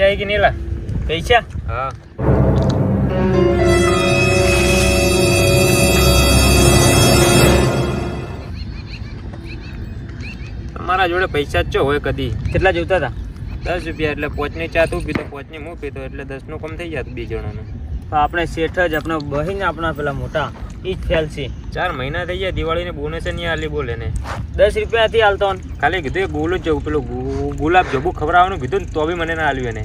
આવી કે નહીં લા પૈસા? હા તમારા જોડે પૈસા જ હોય કદી? કેટલા જોતા હતા? 10 રૂપિયા એટલે 5 ની ચા તું પીતો 5 ની હું પીતો એટલે 10 નું કમ થઈ જતું 2 જણાનું. તો આપણે શેઠ જ આપણા બહીને આપણા પેલા મોટા ઈ જ ફેલ છે. 4 મહિના થઈ ગયા દિવાળીને બોનસ નહીં આલી બોલે ને 10 રૂપિયા હતી હાલતો ખાલી કીધું ગોલું જ પેલું ગુલાબ જબુ ખવડાવવાનું કીધું ને તો બી મને ના આલ્યું એને.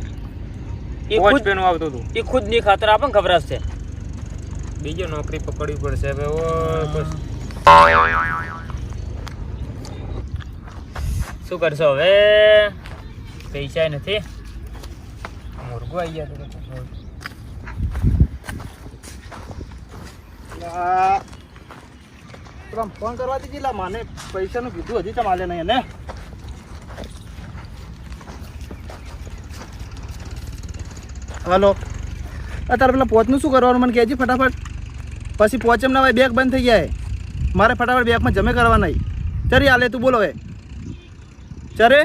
એ ખુદ પેનું આવતું હતું એ ખુદ ની ખાતર આપણને ખબરાશે. બીજો નોકરી પકડવી પડશે હવે. શું કરશો હવે? પૈસા નથી. મુર્ગો આવી ગયા તો ફોન કરવા દીધી લા મને પૈસાનું કીધું હજી તમારે નહીં ને. હલો અત્યારે પેલા પોચનું શું કરવાનું મને કહેજે ફટાફટ. પછી પોચમ ના ભાઈ બેગ બંધ થઈ ગયા મારે ફટાફટ બેગમાં જમે કરવાના. ચરી હાલે તું બોલો હવે. ચરે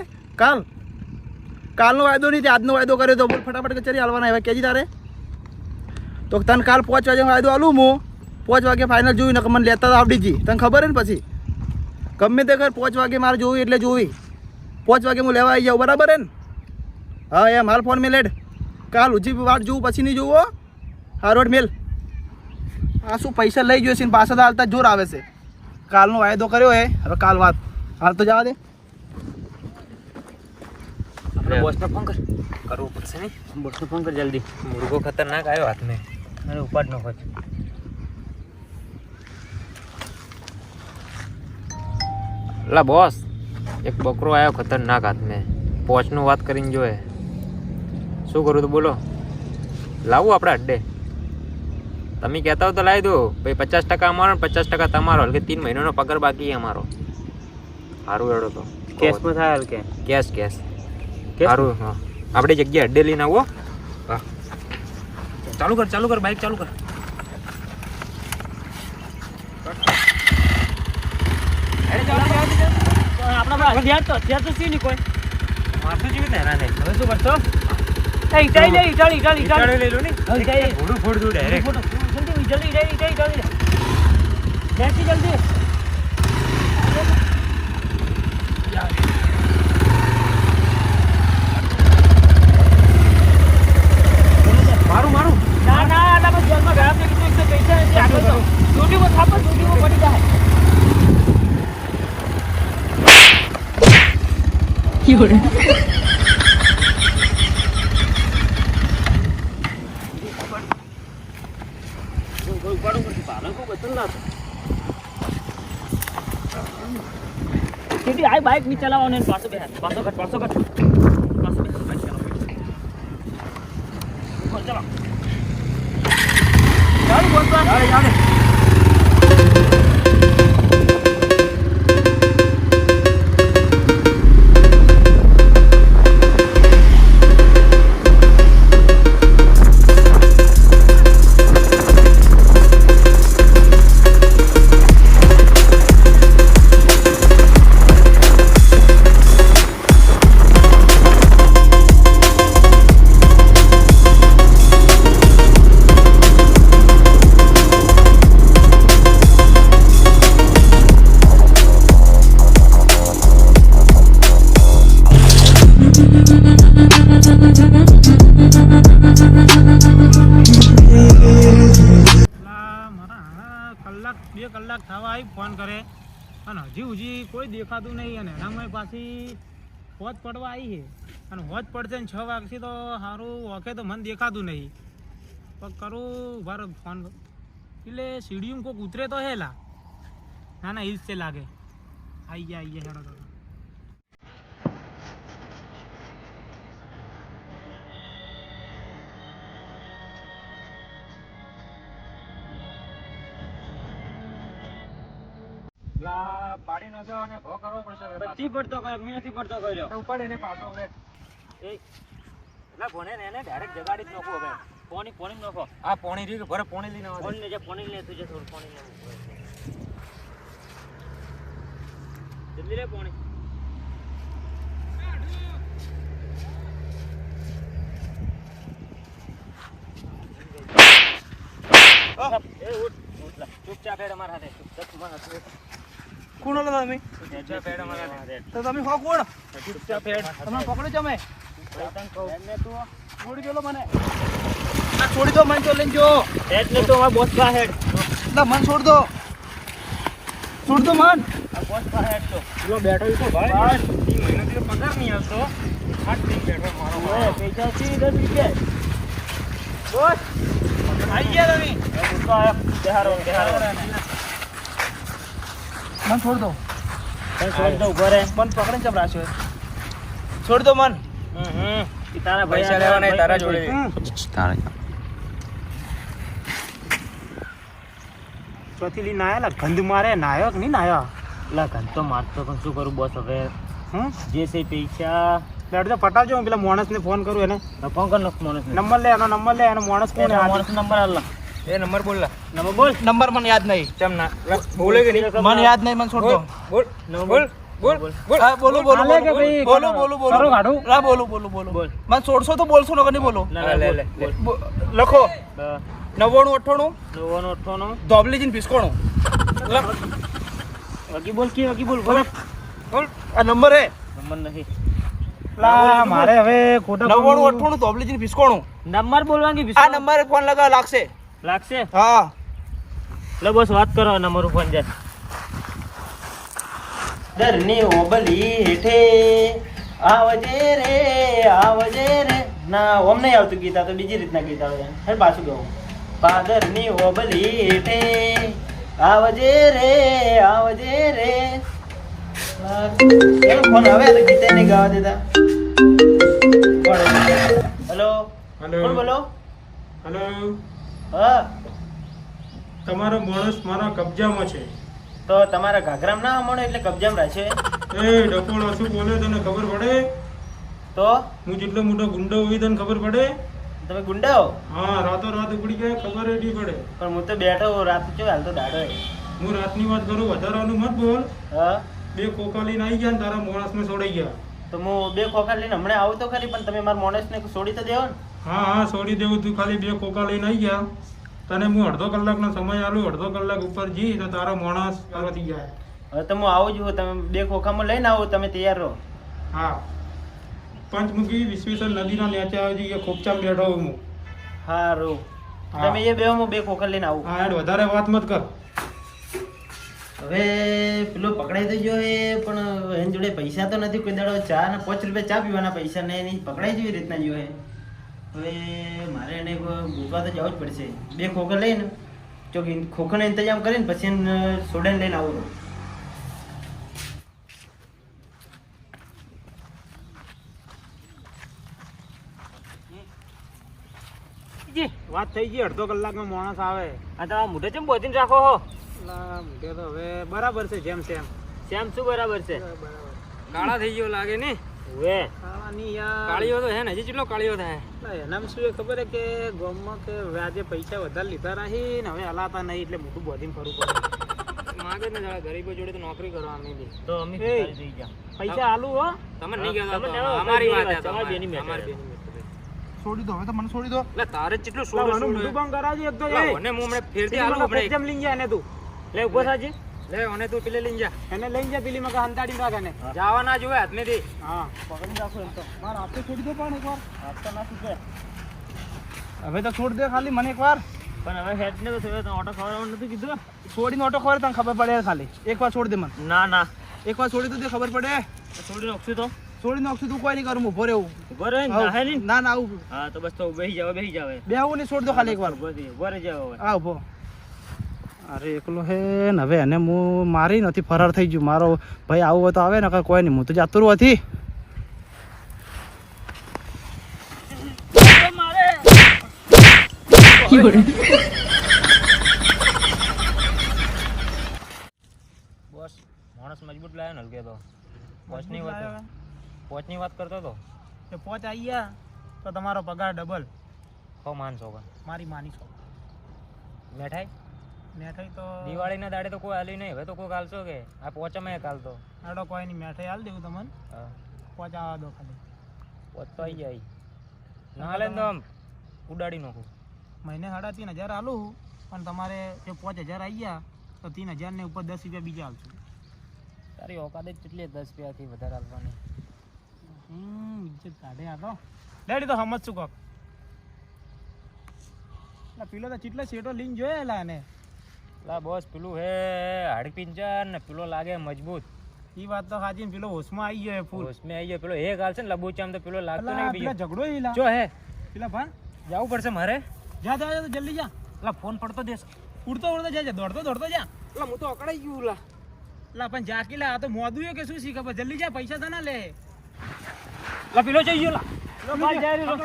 કાલનો વાયદો નહીં આજનો વાયદો કર્યો તો બોલ ફટાફટ ચરી હાલવાના હવે કહેજી તારે. તો તને કાલ 5 વાગે વાયદો હાલું હું 5 વાગે ફાઇનલ જોયું ને મને લેતા તો આવડી જી તને ખબર હે ને. પછી ગમે તે કર 5 વાગે મારે જોવી એટલે જોવી. 5 વાગે હું લેવા આવી જાઉં બરાબર હે ને? હા એમ હાલ ફોન મેં લેડ. કાલ ઉજી વાટ જોવું પછી નહીં જોવો. હા રોડ મેલ. આ શું પૈસા લઈ ગયો છે ને પાછા હાલતા જોર આવે છે. કાલનો વાયદો કર્યો હે હવે કાલ વાત હાલ તો જવા દે. આપણે બોસને ફોન કર. કરવું પડશે નહીં? બોસને ફોન કર જલ્દી. મુર્ગો ખતરનાક આવ્યો હાથને. અરે ઉપાડ નો ખોચ. લા બોસ એક બકરો આવ્યો ખતરનાક હાથને. પોચનું વાત કરીને જોયે શું કરું તો બોલો. લાવું આપણે અડ્ડે? તમે કહેતા હો તો લાવી દો ભાઈ. 50% અમારો 50% તમારો. હલકે 3 મહિનાનો પગાર બાકી અમારો. સારું એડો તો કેશમાં થાય હલકે? કેશ સારું. હા આપણે જગ્યા અડ્ડે લઈને આવો. હા ચાલુ કર બાઈક ચાલુ કર. આપણા હથિયાર તો સી નહીં કોઈ. માથું જેવી ને હેરાન હવે શું કરશો? ઈટાળી લઈ લો ને ઘોડું ફોડ દઉં ડાયરેક્ટ. જલ્દી મારું ના બસ જેલમાં ગયા છે કે પૈસા નથી આગળ તો ડ્યુટીમાં થાપો ડ્યુટીમાં પડી જાય. આ બાઇક ની ચલાવવાનું પાછો બે પાછો કટ ચાલો ચાલો કલાક થવા આવી ફોન કરે અને હજી કોઈ દેખાતું નહીં. અને એનામાં પાછી હોજ પડવા આવી છે અને હોજ પડશે ને 6 વાગશે તો સારું ઓકે તો મને દેખાતું નહીં. પણ કરું ભાર ફોન એટલે સીડીયું કોઈક ઉતરે તો હેલા. ના એ જ છે લાગે. આવી ગયા હેડો. પાડી ન જાવ અને ભો કરવો પડશે. નથી પડતો કર્યો મેં નથી પડતો કર્યો. ઉપર એને પાછો હવે ના ભણે ને એને ડાયરેક્ટ જગાડી જ નાખો. હવે પોણી નાખો. આ પોણી રીક ભરે પોણી લઈને આવો. પોણી લે પોણી લે તુજે થોડું પોણી લે જલ્દી લે પોણી. ચૂપચાપ હેડ અમારા હાથે ચૂપચાપ અમારા હાથે કોણ હતો તમે ચૂપચાપ હેડ અમારા હાથે તો તમે હો કોણ ચૂપચાપ હેડ તમે પકડો છો અમે તને કહું એને તું છોડી દો મને આ છોડી દો મને તો લઈને જો હેડ ને તો અમારા બોસ પા હેડ ના મન છોડ દો મન આ બોસ પા હેડ તો પેલો બેઠો તો ભાઈ 3 મહિનાથી પગાર નહીં આવતો આઠ દિન બેઠો મારો ઓય પૈસા છે 10 રૂપિયા બોસ આઈ ગયા તમે તો આયો બેહારો મન છોડ દો છોડ દો ઉભો રે મન પકડીને ચમ રાખ્યો છોડ દો મન ઈ તારા પૈસા લેવા નહીં તારા જોડે ચોથી લી નાયા લા ગંધ મારે નાયો કે નહીં નાયો લા ગંધ તો મારતો પણ શું કરું બોસ હવે જે છે પૈસા લેડ તો પટાવજો હું પેલા માણસને ફોન કરું એને ફોન કર નાખ માણસને નંબર લે એનો માણસ કોણ છે માણસ નંબર આલ એ નંબર બોલ લા નંબર બોલ નંબર મને યાદ નહીં ચમ ના બોલે કે નહીં મને યાદ નહીં મને છોડ દો બોલ બોલ બોલ બોલ હા બોલો બોલો હાલે કે ભાઈ? બોલો બોલો બોલો કરો કાઢું? હા બોલો બોલો બોલો બોલ. મને છોડશો તો બોલશો નકર નહીં બોલો ના, ના, લે, બોલ, લે, બોલ. લખો 99 98 નવ્વાણું, અઠ્ઠાણું. ધોબલીજીને પિસકોણું વગી બોલ કે વગી બોલ બોલ બોલ આ નંબર હે નંબર નહીં લા મારે હવે ખોટા 99 98 ધોબલીજીને પિસકોણું નંબર બોલવાની આ નંબરે ફોન લગાવ લાગશે લાગશે હા લે બસ વાત કરો નંબર ફોન જાય દરની ઓબલી હેઠે આવજે રે ના ઓમ નહીં આવતું ગીતા તો બીજી રીતના ગીત આવે હે પાછું ગાવું પાદરની ઓબલી હેઠે આવજે રે એનો ફોન હવે તો ગીતે નહીં ગાવા દેતા હેલો કોણ બોલો હેલો હા તમારો માણસ મારા કબજામાં છે તો તમારા ઘાઘરામાં ના હમણો એટલે કબજામાં રાખે એ ડકોળો શું બોલે તને ખબર પડે તો હું જેટલો મોટો ગુંડો હોય તને ખબર પડે તમે ગુંડા હો હા રાતો રાત ઉપડી જાય ખબર નહીં પડે પણ હું તો બેઠો રાત ચો હાલ તો દાડો હે હું રાતની વાત કરું વધારાનું મત બોલ હા બે કોકા લઈને આવી ગયા ને તારા માણસને છોડાઈ ગયા તો હું બે ખોખા લઈને હમણાં આવું તો ખરી પણ તમે મારા માણસને છોડી તો દેવો ને હા છોડી દેવું તું ખાલી બે કોકા લઈને આવી ગયા તને હું અડધો કલાકનો સમય આલું અડધો કલાક ઉપર જી તો તારો માણસ કરવાથી જાય હવે તો હું આવું છું તમે બે ખોખામાં લઈને આવો તમે તૈયાર રહો હા પંચમુખી વિશ્વેશ્વર નદીના નેચે આવી જઈએ ખોપચામાં બેઠો હું હારું હા. તમે એ બે હું બે ખોખા લઈને આવું હા યાર વધારે વાત મત કર હવે પેલો પકડાઈ તો ગયો એ પણ એની જોડે પૈસા તો નથી કોઈ દાડો ચા ને 5 રૂપિયા ચા પીવાના પૈસા ને એની પકડાઈ જેવી રીતના જો હવે મારે એને ગોતવા તો જવું જ પડશે બે ખોખા લઈને ચોક ખોખાનો ઇંતજામ કરીને પછી એને સોડાને લઈને આવું વાત થઈ ગઈ અડધો કલાકમાં માણસ આવે આ તો મોઢે ચેમ બોધીને રાખો હો લા મુકે તો હવે બરાબર છે જેમ શ્યામ શું બરાબર છે કાળા થઈ ગયો લાગે ને હવે કાળાની યાર કાળીઓ તો હે ને હજી કેટલો કાળીઓ થાય એનામાં શું એ ખબર હે કે ગામમાં કે વ્યાજે પૈસા વધારે લીધા રહી ને હવે હલાતા નહીં એટલે મોટું બોધીને ફરવું પડે માગે ને જરા ગરીબો જોડે તો નોકરી કરવા અમે બી તો અમે એ. થઈ જા પૈસા આલુ હો તમને નહીં કહેતા તમે તો લેવો, અમારી વાત છે તમારી બેની મેટર. અમારી બેની મેટર. છોડી દો હવે તો મને છોડી દો એટલે તારે કેટલું લા, સોડું આનું સોડું મોઢું બંધ કરાવજે એક તો લા, એ. ઓને હું હમણાં ફેરથી પેલી આલું મકા હમણાં. પોપજમ લઈને જા એને તું લે ઉભો થાજે લે ઓને તું પેલે લઈને જા એને લઈને જા પેલી મકા હંતાડીને રાખ એને જાવા ના જોવે હાથમેથી હા પકડી રાખો એમ તો મારા હાથે છોડી દો પણ એકવાર હાથ તો ના છૂટે હવે તો છોડ દે ખાલી મને એકવાર પણ હવે હેડ ને તો થયો તો ઓટો ખવડાવવાનું નથી કીધું છોડીને ઓટો ખબર તને ખબર પડે ખાલી એકવાર છોડ દે મને ના ના એકવાર છોડી તો દે ખબર પડે છોડી નાખશું તો છોડી નાખશું તું કોઈ નહીં કરું ઉભો રહેવું ઉભો રહે ને નાહે નહીં ના ના આવું હા તો બસ તો બેહી જાવ બે આવું ને છોડ દો ખાલી એકવાર ઉભો રહી જાવ હવે આ ઉભો અરે એકલો હે ને હવે એને હું મારી નથી ફરાર થઈ ગયું મારો ભાઈ આવું હોય તો આવે ને કોઈ નહીં હું તો જાતું રહું હતી બોસ માણસ મજબૂત લાયો ને હલકે તો પોચની વાત કરતો તો એ પોચ આવી ગયા તો તમારો પગાર ડબલ હો માનસો પણ મારી માની છો મેઠાઈ મેઠાઈ તો દિવાળીના દાડે તો કોઈ હાલી નહીં હવે તો કોઈ હાલશો કે આ પોચમાં હાલતો આડો કોઈ નહીં મેઠાઈ હાલ દેવું તમને હા પોચ આવવા દો ખાલી પોચ તો આવી જાય ના હાલે ને તો આમ ઉડાડી નાખું મહિને 3,500 હાલું પણ તમારે જો 5000 આવી ગયા તો 3000 ને ઉપર 10 રૂપિયા બીજા આપજો. તારી ઓકાત જ કેટલી 10 રૂપિયાથી વધારે આપવાની. ઇજ્જત કાઢે આ તો ડેડી તો સમજ છું કોક પેલો તો ચીટલો શેટો લઈને જોયેલા ને લા બોસ પેલું હે હાડ પિંજર ને પેલો લાગે મજબૂત. એ વાત તો સાચી ને પેલો હોશમાં આવી ગયો ફૂલ હોશમાં આવી ગયો પેલો એક હાલ છે ને લબોચામ તો પેલો લાગતો નહીં બીજો. ઝઘડો ઈલા જો હે પેલા ભાન જવું પડશે મારે. જા જા જા, જલ્દી જા લા ફોન પડતો દેસ. ઉડતો ઉડતો જા દોડતો દોડતો જા લા હું તો અકળાઈ ગયું લા. લા પણ જા કે લા આ તો મોદું કે શું શી ખબર જલ્દી જા પૈસા તો ના લે લા પેલો જઈ ગયો લા. લો બહાર જાય રહ્યો.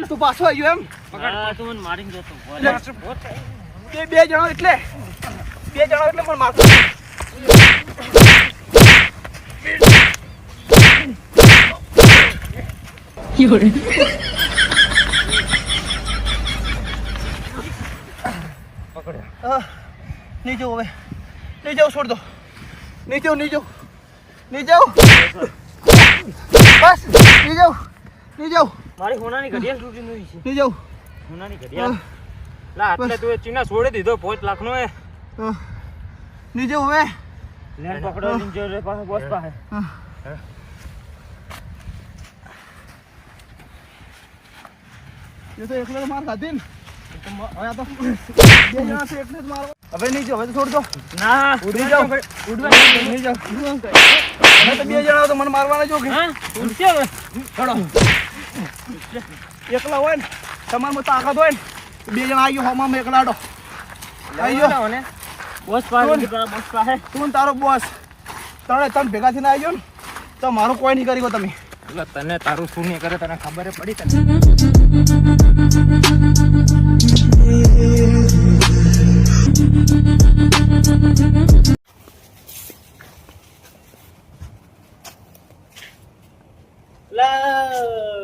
તું પાછો આવ્યો એમ બે જણા એટલે પણ મારતો નહીં જાઉં હવે નહીં જાઉં છોડ દો નહીં જાઉં બસ નહીં જાઉં મારી હોનાની ઘડિયાળ તૂટી નહીં છે. નહીં જાઉં હોનાની ઘડિયાળ લા આટલે તું ચીના છોડી દીધો 5 લાખનો એ. નહીં જાઉં હવે લેન પકડો જો રે પાસે બોસ પાસે. એ તો એકલો માર ખાધી ને હવે આ તો બે જણા છે એટલે જ મારો હવે નહીં જાઉં હવે તો છોડ દો ના ઉડી જાઓ નહીં જાઉં હવે તો બે જણા તો મને મારવાના જો કે હા ઉડશે હવે ચડો એકલા હોય ને તમારમાં તાકાત હોય ને તો બે જણા આવી ગયો હોમાં એકલાડો આવી ગયો ને બોસ પાસે બોસ પાસે. તું ને તારો બોસ તમે ભેગા થઈને આવી ગયો ને તો મારું કોઈ નહીં કરી ગયો તમે એટલે તને તારું શું નહીં કરે તને ખબર પડી તને.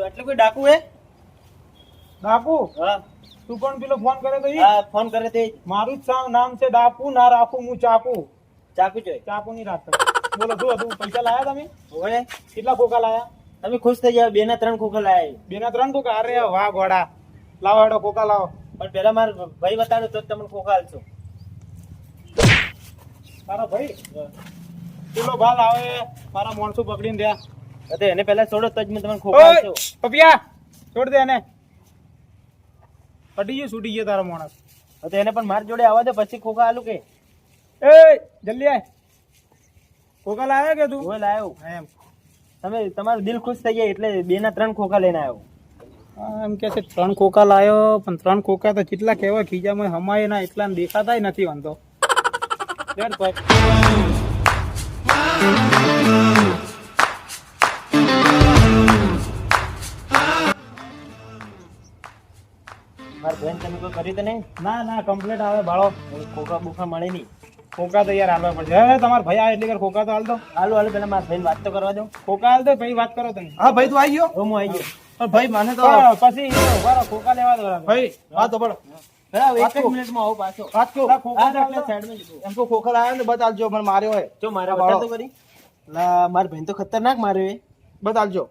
એટલે કોઈ ડાકુ હે ડાકુ હા તું પણ પેલો ફોન કરે તો હા ફોન કરે તે મારું જ નામ છે ડાકુ ના રાખું હું ચાકુ ચાકુ જોઈ ચાકુ નહીં રાખતો બોલો શું હતું પૈસા લાયા તમે ઓય કેટલા ખોખા લાયા તમે ખુશ થઈ જાવ 2 ના 3 ખોખા લાયા 2 ના 3 ખોખા અરે વાહ ગોડા લાવો હેડો ખોખા લાવો પણ પેલા માર ભાઈ બતાડો તો જ તમને ખોખા આલશો તારા ભાઈ પેલો ભાલ આવે મારા માણસો પકડીને રહ્યા તો એને પહેલા છોડો તો જ હું તમને ખોખા આલશો પપિયા છોડ દે એને પટી ગયો છૂટી ગયો તારો માણસ તો એને પણ માર જોડે આવવા દે પછી ખોખા આલું કે એ જલ્દી આય ખોખા લાયા કે તું ઓય લાયો એમ તમે તમારું દિલ ખુશ થઈ જાય એટલે 2 ના 3 ખોખા લઈને આવ્યો એમ કે છે 3 ખોખા લાયો પણ 3 ખોખા તો કેટલા કહેવાય ખીજામાં હમાય ના એટલા દેખાતાય નથી વાંધો મારા બેન તમે કોઈ કરી તો નહીં ના ના કમ્પ્લીટ આવે ભાડો ખોખા બોખા મળે નહીં ખોખા તો યાર હાલવા પડશે હવે તમારા ભાઈ આવે એટલે ખોખા તો હાલ દો હાલો હાલો પેલા મારા ભાઈને વાત તો કરવા દો ખોખા હાલ દો પછી વાત કરો તમે હા ભાઈ તું આવી ગયો હું આવી ગયો પણ ભાઈ મને તો પછી ખોખા લેવા દો ભાઈ વાત તો પડો એક જ મિનિટમાં આવું પાછો વાત કહું ખોખા તો એટલે સાઈડમાં જતો એમ તો ખોખા લાયા ને બતાલજો મને માર્યો હોય જો મારા બતા તો કરી લા મારા ભાઈ તો ખતરનાક માર્યો એ બતાલજો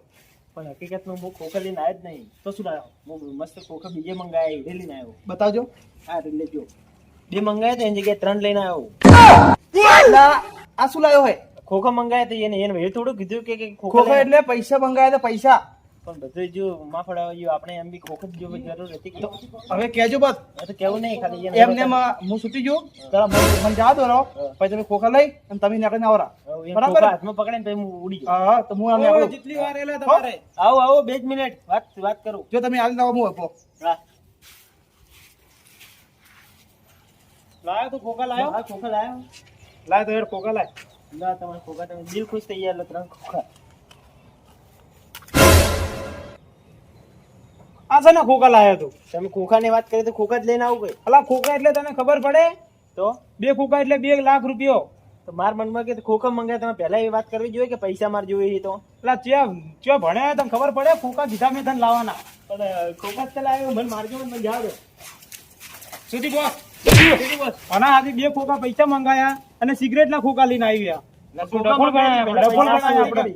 પણ હકીકતમાં હું ખોખા લઈને આવ્યો જ નહીં તો શું લાવ્યો હું મસ્ત ખોખા બીજે મંગાયા એ લઈને આવ્યો બતાવજો હા એટલે જો 2 મંગાયા તો એની જગ્યાએ 3 લઈને આવ્યો આ શું લાયો હોય ખોખા મંગાયા તો એને એ થોડું કીધું કે ખોખા એટલે પૈસા મંગાયા તો પૈસા પણ બધું જો માફડા ગયું આપણે એમ બી ખોખા જ જોવી જરૂર હતી કે હવે કેજો બસ તો કેવું નહીં ખાલી એમને હું સુતી ગયો જરા મને જવા દો રહો પછી તમે ખોખા લઈ અને તમે નીકળીને આવરા બરાબર હાથમાં પકડે ને પછી હું ઉડી ગયો હા તો હું આમને આવડું જેટલી વાર એલા તમારે આવો આવો 2 મિનિટ વાત કરું જો તમે આલી લાવો હું આપો હા લાયો તો ખોખા લાયો હા ખોખા લાયો લાય તો હેડ ખોખા લાય લા તમારા ખોખા તમે દિલ ખુશ થઈ ગયા એટલે 3 ખોખા આ છે ને ખોખા લાયો તું તમે ખોખાની વાત કરી તો ખોખા જ લઈને આવું કઈ અલા ખોખા એટલે તને ખબર પડે તો 2 ખોખા એટલે 2 લાખ રૂપિયો તો માર મનમાં કે ખોખા મંગાય તમે પહેલા એ વાત કરવી જોઈએ કે પૈસા માર જોઈએ તો અલા ચિયા ભણ્યા તને ખબર પડે ખોખા કીધા મેં તને લાવવાના પણ ખોખા જ લાવ્યો મને મારજો મને જાવ દો સુધી બોસ આના હાથે 2 ખોખા પૈસા મંગાયા અને સિગરેટના ખોખા લઈને આવ્યા ડબલ ગણાયા આપણે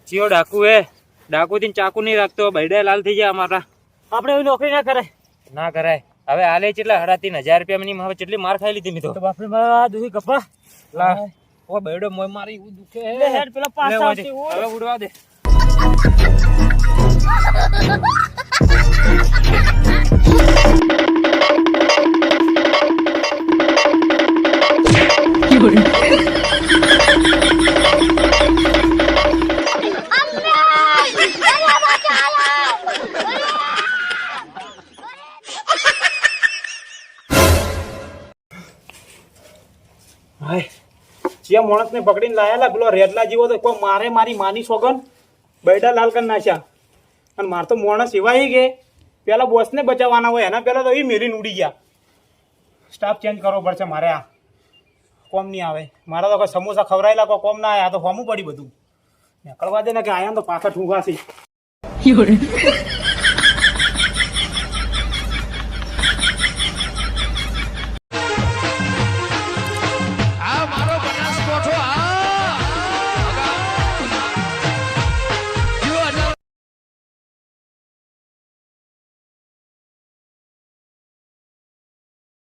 ચિયો ડાકુ હે ડાકુ થી ચાકુ નહીં રાખતો બૈડા લાલ થઈ જાય અમારા આપણે એવી નોકરી ના કરાય. ના કરાય હવે આલે કેટલા 3,500 રૂપિયા ની હવે કેટલી માર ખાઈ લીધી મી તો બાપરે મારા દુહી કપા. લા ઓ બૈડો મોય મારી એવું દુખે લે હેડ પેલા પાસ લેવા આવશે. દે. હવે ઉડવા દે જ્યાં માણસને પકડીને લાયેલા પેલો રેડલા જેવો તો કોઈ મારે મારી માની સોગન બૈડા લાલ કરી નાખ્યા અને માર તો માણસ એવા કે પેલા બોસને બચાવવાના હોય એના પેલા તો એ મેરીને ઉડી ગયા. સ્ટાફ ચેન્જ કરવો પડશે મારે. આ કોમ નહીં આવે મારા તો કોઈ સમોસા ખવડાયેલા કોઈ કોમ ના આવ્યા તો હોમું પડી બધું નીકળવા દે ને કે આયા તો પાછા ઠૂંગાશે.